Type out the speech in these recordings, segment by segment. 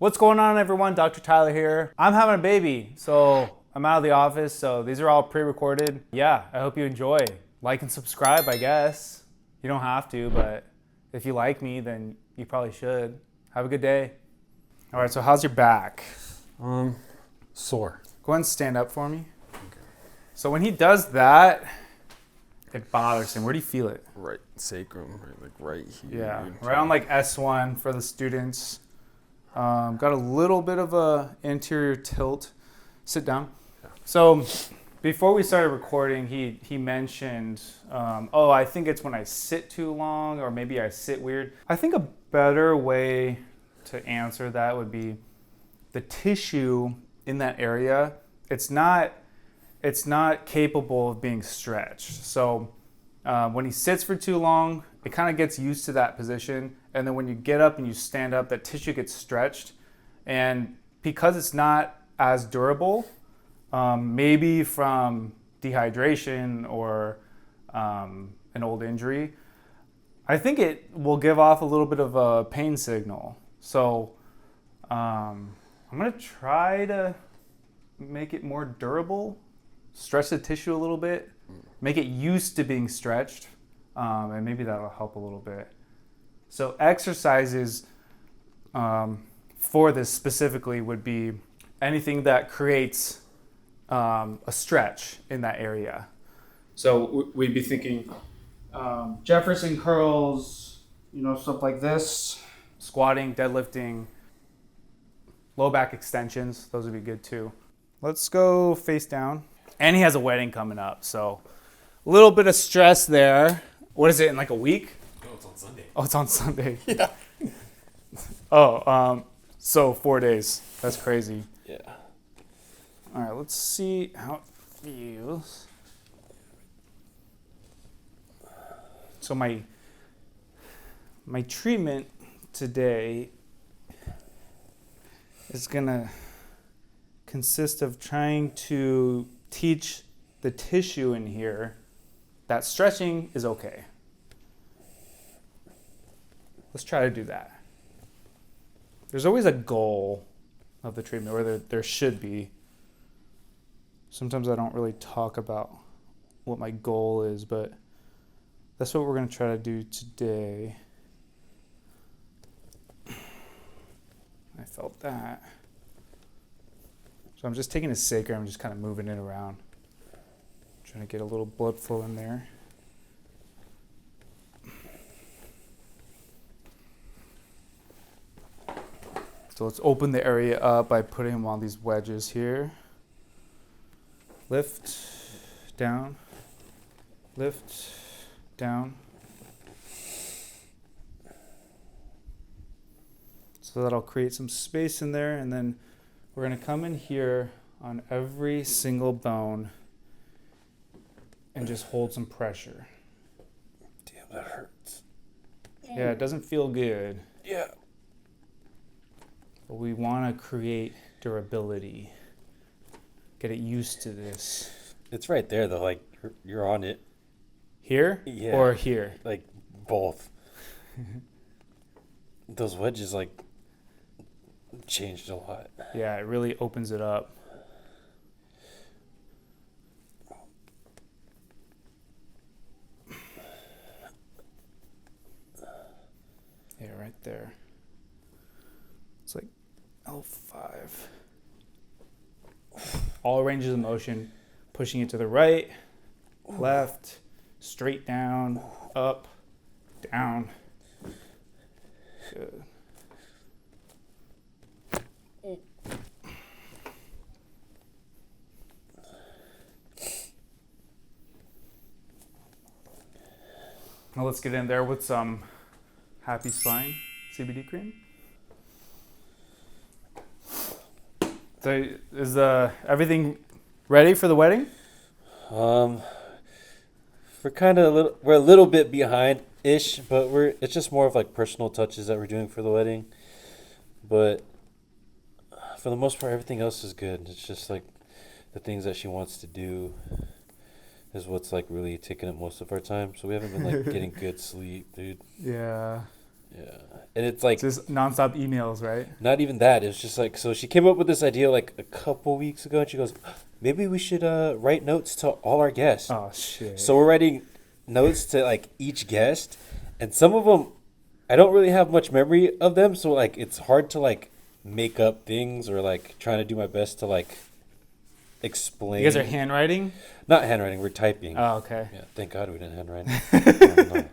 What's going on, everyone? Dr. Tyler here. I'm having a baby, so I'm out of the office, so these are all pre-recorded. Yeah, I hope you enjoy. Like and subscribe, I guess. You don't have to, but if you like me, then you probably should. Have a good day. All right, so how's your back? Sore. Go ahead and stand up for me. Okay. So when he does that, it bothers him. Where do you feel it? Right sacrum, right here. Yeah, right on like S1 for the students. Got a little bit of a anterior tilt. Sit down. Yeah. So before we started recording, he mentioned, I think it's when I sit too long or maybe I sit weird. I think a better way to answer that would be the tissue in that area. It's not capable of being stretched. So when he sits for too long, it kind of gets used to that position. And then when you get up and you stand up, that tissue gets stretched. And because it's not as durable, maybe from dehydration or an old injury, I think it will give off a little bit of a pain signal. So I'm going to try to make it more durable, stretch the tissue a little bit, make it used to being stretched, and maybe that'll help a little bit. So exercises for this specifically would be anything that creates a stretch in that area. So we'd be thinking Jefferson curls, stuff like this, squatting, deadlifting, low back extensions. Those would be good too. Let's go face down. And he has a wedding coming up, so a little bit of stress there. What is it, in like a week? No, it's on Sunday. Oh, it's on Sunday. Yeah. So 4 days. That's crazy. Yeah. All right, let's see how it feels. So my treatment today is gonna consist of trying to teach the tissue in here that stretching is okay. Let's try to do that. There's always a goal of the treatment, or there should be. Sometimes I don't really talk about what my goal is, but that's what we're going to try to do today. I felt that. So I'm just taking a sacrum, I'm just kind of moving it around. Trying to get a little blood flow in there. So let's open the area up by putting them on these wedges here. Lift, down, lift, down. So that'll create some space in there, and then we're going to come in here on every single bone and just hold some pressure. Damn, that hurts. Yeah, it doesn't feel good. Yeah. But we want to create durability. Get it used to this. It's right there, though. Like, you're on it. Here? Yeah. Or here? Like, both. Those wedges, like, changed a lot. Yeah, it really opens it up. Yeah, right there. It's like L5. All ranges of motion, pushing it to the right, left, straight down, up, down. Good. Now let's get in there with some Happy Spine CBD cream. So is everything ready for the wedding? We're a little bit behind-ish, but it's just more of like personal touches that we're doing for the wedding. But for the most part, everything else is good. It's just like the things that she wants to do is what's like really taking up most of our time. So we haven't been like getting good sleep, dude. Yeah. Yeah. And it's like Just nonstop emails, right? not even that. It's just like, so she came up with this idea like a couple weeks ago, and she goes, maybe we should write notes to all our guests. Oh shit. So we're writing notes to like each guest, and some of them I don't really have much memory of them, so like it's hard to like make up things or like trying to do my best to like explain. You guys are handwriting? Not handwriting, we're typing. Oh, okay. Yeah, thank God we didn't handwrite. No.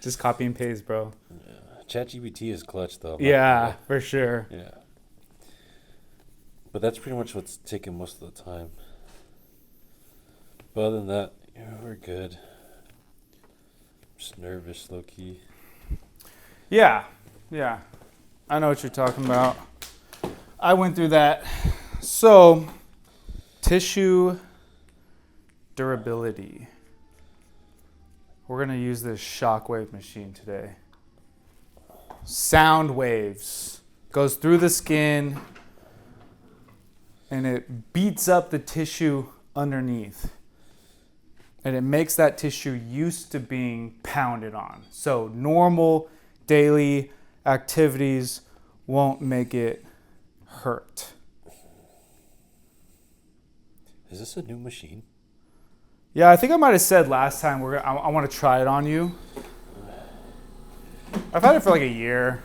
Just copy and paste, bro. ChatGPT is clutch though. Yeah, for sure. Yeah. But that's pretty much what's taking most of the time. But other than that, yeah, we're good. I'm just nervous, low key. Yeah. I know what you're talking about. I went through that. So, tissue durability. We're going to use this Shockwave machine today. Sound waves. Goes through the skin and it beats up the tissue underneath. And it makes that tissue used to being pounded on. So normal daily activities won't make it hurt. Is this a new machine? Yeah, I think I might have said last time I want to try it on you. I've had it for like a year.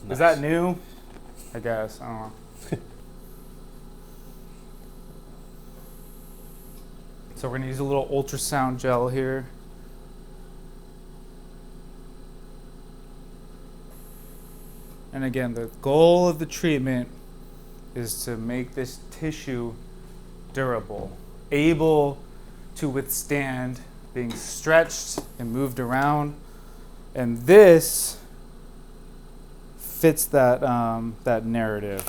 Nice. Is that new? I guess. I don't know. So we're going to use a little ultrasound gel here. And again, the goal of the treatment is to make this tissue durable, able to withstand being stretched and moved around. And this fits that that narrative.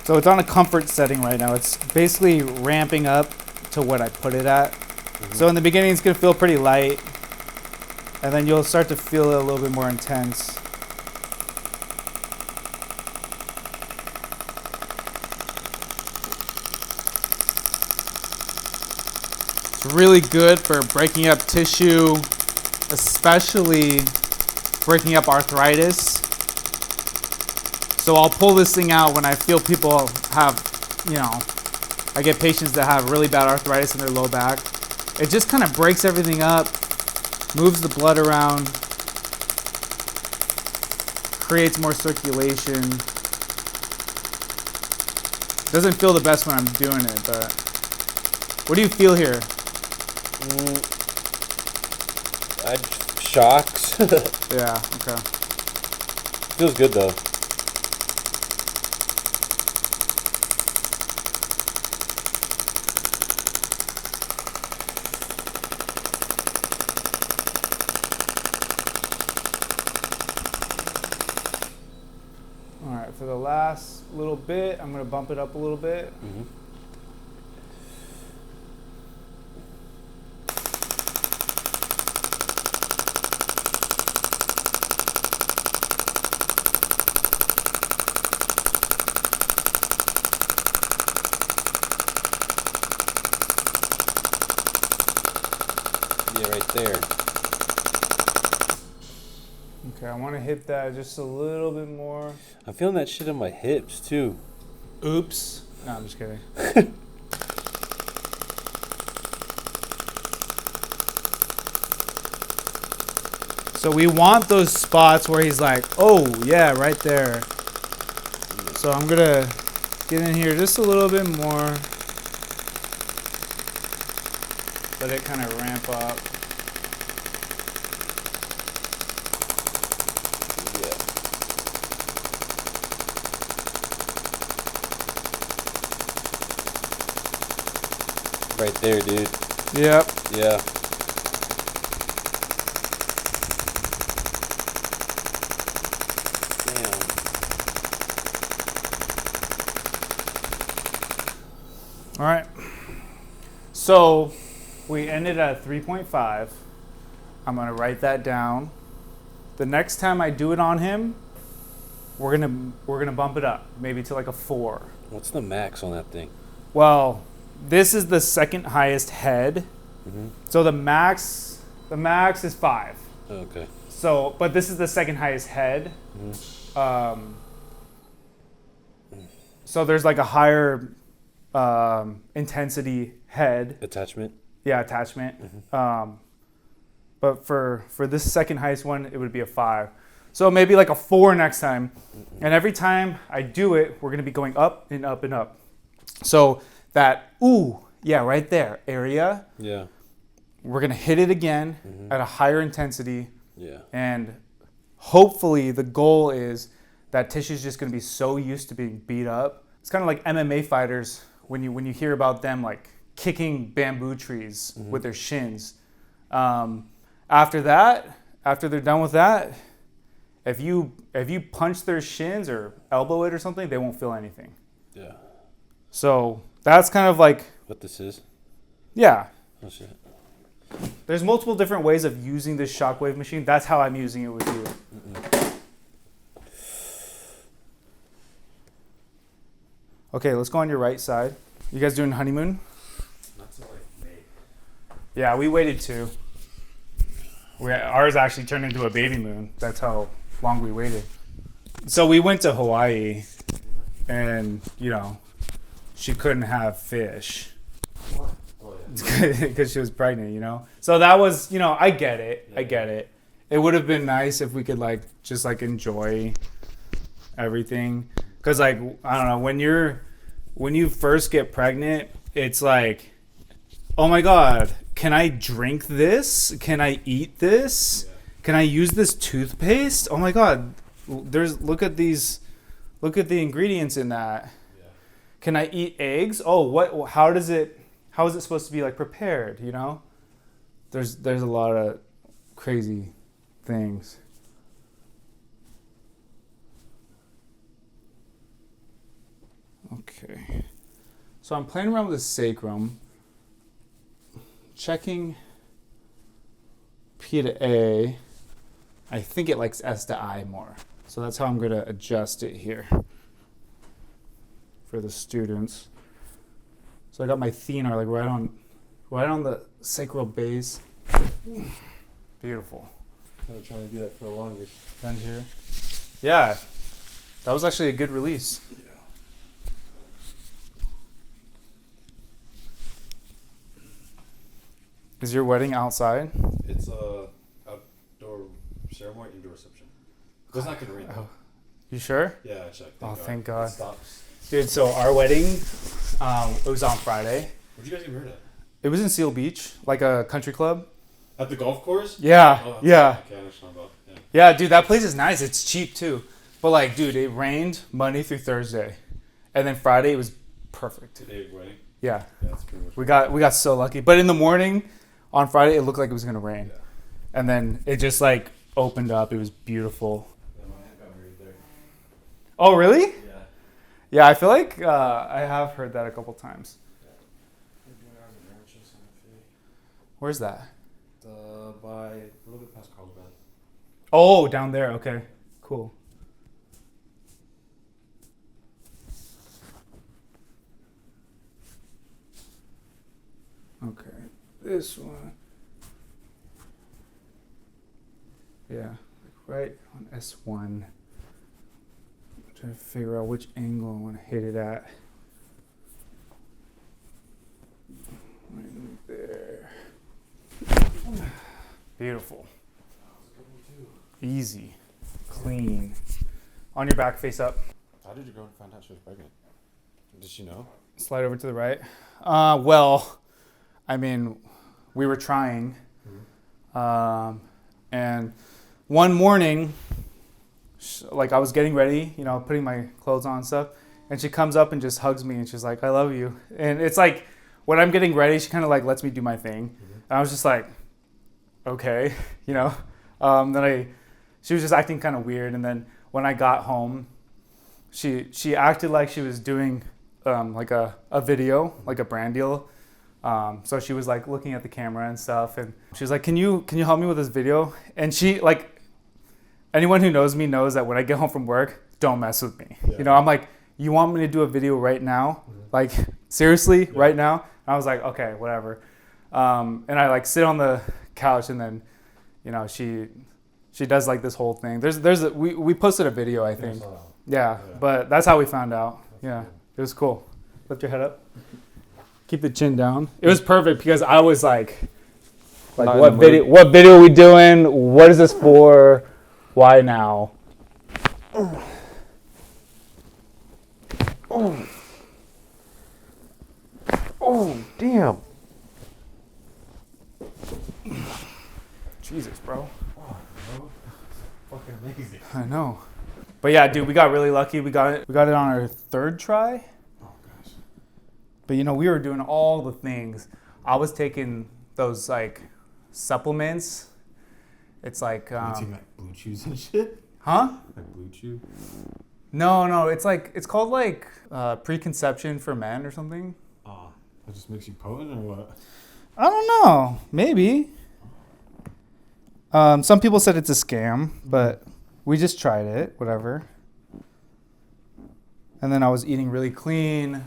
So it's on a comfort setting right now. It's basically ramping up to what I put it at. Mm-hmm. So in the beginning, it's going to feel pretty light. And then you'll start to feel it a little bit more intense. It's really good for breaking up tissue, especially breaking up arthritis. So I'll pull this thing out when I feel people have, I get patients that have really bad arthritis in their low back. It just kind of breaks everything up, moves the blood around, creates more circulation. Doesn't feel the best when I'm doing it, but what do you feel here? Shocks. Yeah, okay. Feels good though. All right, for the last little bit, I'm going to bump it up a little bit. Mm-hmm. Yeah, right there. Okay, I want to hit that just a little bit more. I'm feeling that shit in my hips too. Oops. No, I'm just kidding. So we want those spots where he's like, oh, yeah, right there. So I'm going to get in here just a little bit more. Let it kind of ramp up. Right there, dude. Yep. Yeah. Damn. All right. So we ended at 3.5. I'm going to write that down. The next time I do it on him, we're gonna bump it up, maybe to like a 4. What's the max on that thing? Well, this is the second highest head. Mm-hmm. So the max is 5. Oh, okay. So, but this is the second highest head. Mm-hmm. So there's like a higher intensity head. Attachment. Yeah, attachment. Mm-hmm. But for this second highest one, it would be a 5. So maybe like a 4 next time. Mm-hmm. And every time I do it, we're gonna be going up and up and up. So that right there area. Yeah. We're gonna hit it again at a higher intensity. Yeah. And hopefully the goal is that tissue's just gonna be so used to being beat up. It's kind of like MMA fighters when you hear about them like kicking bamboo trees with their shins. After they're done with that, if you punch their shins or elbow it or something, they won't feel anything. Yeah. So that's kind of like What this is? Yeah. Oh shit. There's multiple different ways of using this Shockwave machine. That's how I'm using it with you. Okay, let's go on your right side. You guys doing honeymoon? Not till like May. Yeah, we waited too. Ours actually turned into a baby moon. That's how long we waited. So we went to Hawaii, and she couldn't have fish because she was pregnant. So that was, I get it. I get it. It would have been nice if we could just enjoy everything. Because I don't know, when you first get pregnant, it's like, oh my God, can I drink this? Can I eat this? Yeah. Can I use this toothpaste? Oh my God, look at the ingredients in that. Yeah. Can I eat eggs? Oh, how is it supposed to be prepared? There's a lot of crazy things. Okay, so I'm playing around with the sacrum, checking P to A. I think it likes S to I more, so that's how I'm going to adjust it here for the students. So I got my thenar right on the sacral base. Beautiful. I've been trying to do that for the longest. Down here. Yeah, that was actually a good release. Yeah. Is your wedding outside? It's a outdoor ceremony, indoor reception. It's not gonna rain though. You sure? Yeah, I checked. Thank God. It stops. Dude, so our wedding, it was on Friday. Where'd you guys get married at? It was in Seal Beach, like a country club. At the golf course? Yeah, yeah. Okay, I understand about. Yeah. Yeah, dude, that place is nice. It's cheap too. But dude, it rained Monday through Thursday, and then Friday it was perfect. Today wedding. Yeah. Yeah, that's pretty much. We got so lucky. But in the morning, on Friday, it looked like it was gonna rain, and then it just opened up. It was beautiful. Yeah, my aunt got married there. Oh, really? Yeah. Yeah, I feel like I have heard that a couple times. Where's that? By a little bit past Carlsbad. Oh, down there. Okay, cool. Okay, this one. Yeah, right on S1. I'm trying to figure out which angle I want to hit it at. Right there. Beautiful. Easy. Clean. On your back, face up. How did your girl find out she was pregnant? Did she know? Slide over to the right. Well, I mean, we were trying. And one morning, I was getting ready, putting my clothes on and stuff. And she comes up and just hugs me and she's like, I love you. And it's like, when I'm getting ready, she kind of lets me do my thing. And I was just like, okay, she was just acting kind of weird. And then when I got home, she acted like she was doing a video, like a brand deal. So she was looking at the camera and stuff. And she was like, can you help me with this video? And she anyone who knows me knows that when I get home from work, don't mess with me. Yeah. I'm like, you want me to do a video right now? Seriously, right now? And I was like, okay, whatever. And I like sit on the couch, and then, you know, she does like this whole thing. We posted a video, I think. Yeah, but that's how we found out. Yeah, it was cool. Lift your head up. Keep the chin down. It was perfect because I was like what video are we doing? What is this for? Why now? Oh, damn. Jesus, bro. Oh, bro. Fucking amazing. I know. But yeah, dude, we got really lucky. We got it on our third try. Oh, gosh. But you know, we were doing all the things. I was taking those like supplements. It's like like Blue Chews and shit? huh? Like Blue Chew? No, it's called like preconception for men or something. Oh, that just makes you potent or what? I don't know. Maybe. Some people said it's a scam, but we just tried it, whatever. And then I was eating really clean.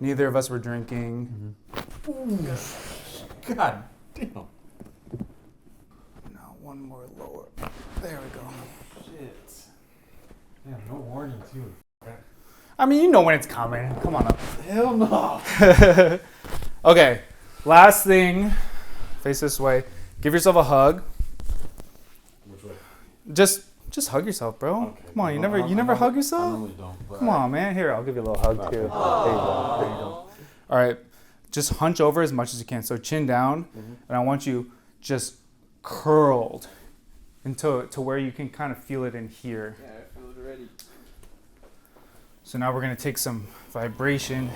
Neither of us were drinking. Mm-hmm. God damn. Now one more lower. There we go. Shit. Yeah, no warning too. I mean, you know when it's coming. Come on up. Hell no. Okay, last thing. Face this way. Give yourself a hug. Which way? Just hug yourself, bro. Okay. Come on, you never hug I yourself? normally don't. But Come on, man. Here, I'll give you a little hug too. There you go. There you go. All right, just hunch over as much as you can. So chin down, and I want you just curled to where you can kind of feel it in here. Yeah, I feel it already. So now we're gonna take some vibration.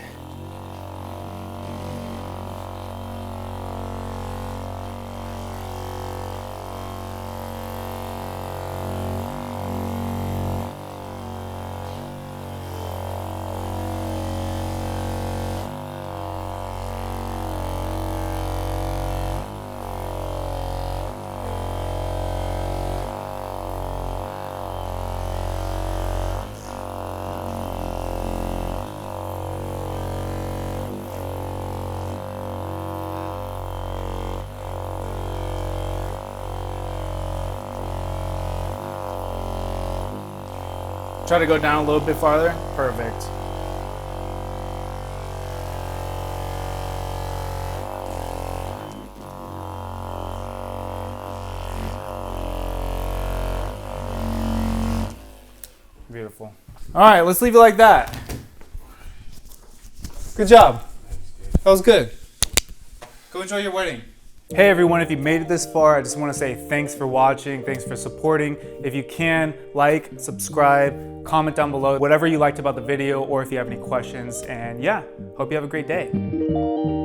Try to go down a little bit farther. Perfect. Beautiful. All right, let's leave it like that. Good job. That was good. Go enjoy your wedding. Hey everyone, if you made it this far, I just want to say thanks for watching, thanks for supporting. If you can, like, subscribe, comment down below whatever you liked about the video or if you have any questions. And yeah, hope you have a great day.